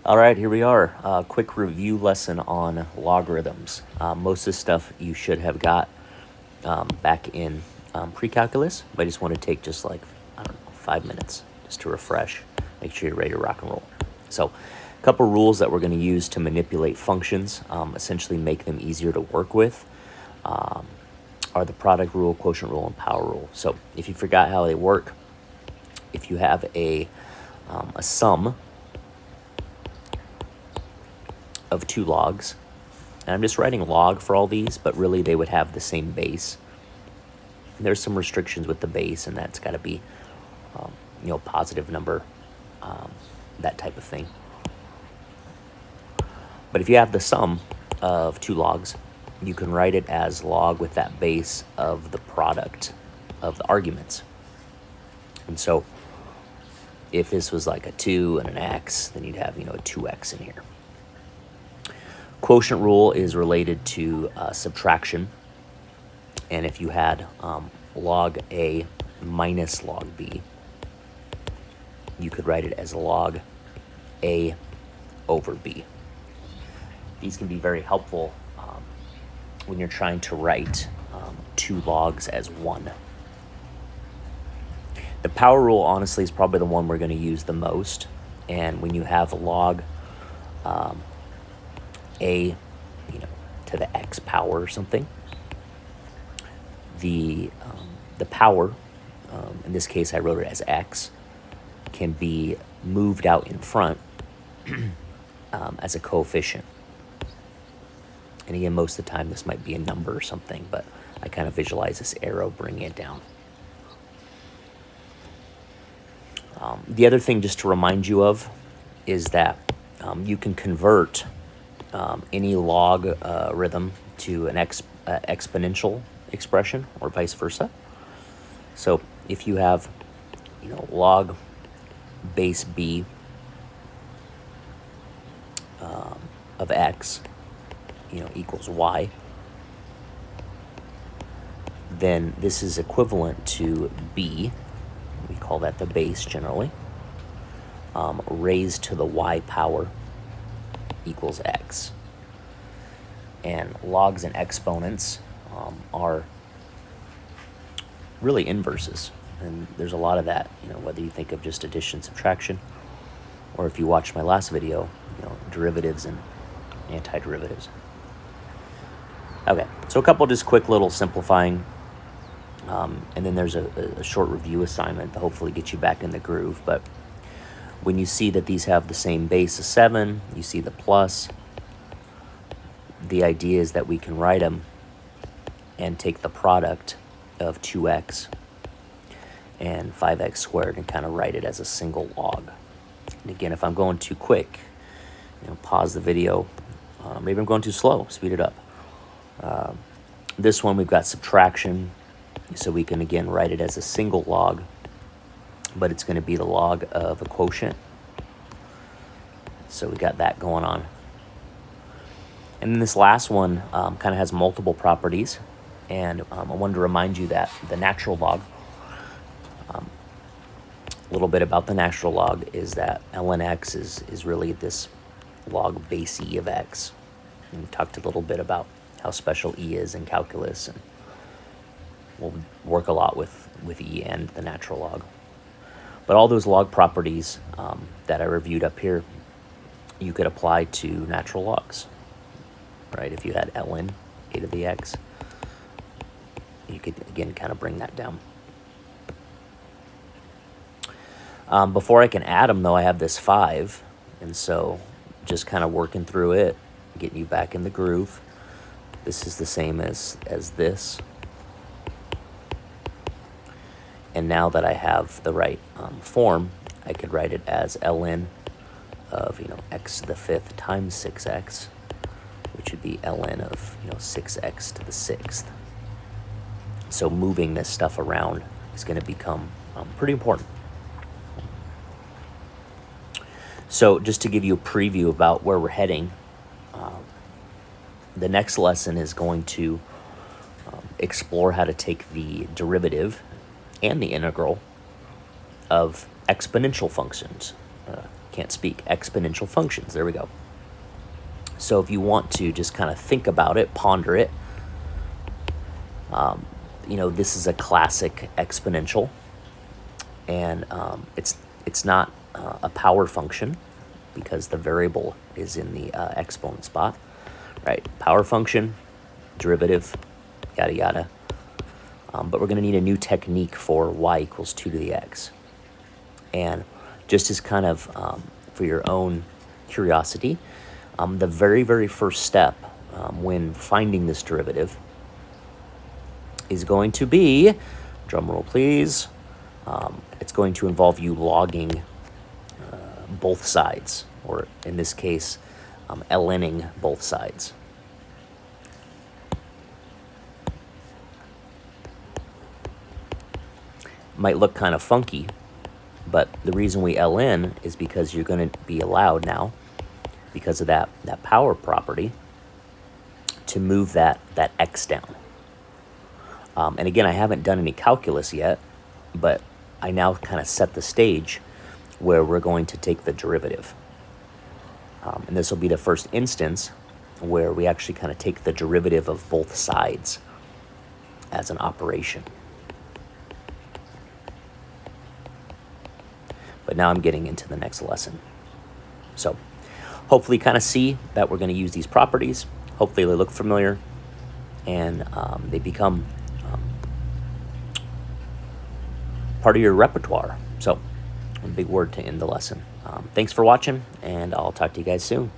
All right, here we are. Quick review lesson on logarithms. Most of this stuff you should have got back in pre-calculus, but I just want to take just like, 5 minutes just to refresh, make sure you're ready to rock and roll. So a couple rules that we're going to use to manipulate functions, essentially make them easier to work with, are the product rule, quotient rule, and power rule. So if you forgot how they work, if you have a sum of two logs, and I'm just writing log for all these, but really they would have the same base. There's some restrictions with the base, and that's got to be, positive number, that type of thing. But if you have the sum of two logs, you can write it as log with that base of the product of the arguments. And so if this was like a 2 and an x, then you'd have, a 2x in here. Quotient rule is related to subtraction. And if you had log A minus log B, you could write it as log A over B. These can be very helpful when you're trying to write two logs as one. The power rule, honestly, is probably the one we're going to use the most. And when you have log A, to the x power or something, the power, in this case I wrote it as x, can be moved out in front as a coefficient. And again, most of the time this might be a number or something, but I kind of visualize this arrow bringing it down. The other thing just to remind you of is that you can convert any logarithm to an exponential expression or vice versa. So if you have, log base b of x, equals y, then this is equivalent to b, we call that the base generally, raised to the y power equals x. And logs and exponents are really inverses. And there's a lot of that, whether you think of just addition, subtraction, or if you watched my last video, derivatives and antiderivatives. Okay, so a couple just quick little simplifying, and then there's a short review assignment to hopefully get you back in the groove. But when you see that these have the same base as 7, you see the plus, the idea is that we can write them and take the product of 2x and 5x squared and kind of write it as a single log. And again, if I'm going too quick, pause the video. Maybe I'm going too slow, speed it up. This one we've got subtraction, so we can again write it as a single log, but it's going to be the log of a quotient. So we got that going on. And then this last one kind of has multiple properties. And I wanted to remind you that the natural log, a little bit about the natural log is that ln x is really this log base e of x. And we talked a little bit about how special e is in calculus, and we'll work a lot with e and the natural log. But all those log properties that I reviewed up here, you could apply to natural logs, right? If you had ln a to the x, you could, again, kind of bring that down. Before I can add them, though, I have this 5, and so just kind of working through it, getting you back in the groove. This is the same as this. And now that I have the right form, I could write it as ln of, x to the 5th times 6x, which would be ln of, 6x to the 6th. So moving this stuff around is going to become pretty important. So just to give you a preview about where we're heading, the next lesson is going to explore how to take the derivative and the integral of exponential functions. can't speak, exponential functions. There we go. So if you want to just kind of think about it, ponder it, this is a classic exponential, and it's not a power function because the variable is in the exponent spot, right? Power function, derivative, yada yada. But we're going to need a new technique for y equals 2 to the x. And just as kind of for your own curiosity, the very, very first step when finding this derivative is going to be, drum roll please, it's going to involve you logging both sides, or in this case, ln'ing both sides. Might look kind of funky, but the reason we ln is because you're going to be allowed now, because of that power property, to move that x down. And again, I haven't done any calculus yet, but I now kind of set the stage where we're going to take the derivative. And this will be the first instance where we actually kind of take the derivative of both sides as an operation. But now I'm getting into the next lesson. So hopefully kind of see that we're going to use these properties. Hopefully they look familiar, and they become part of your repertoire. So a big word to end the lesson. Thanks for watching, and I'll talk to you guys soon.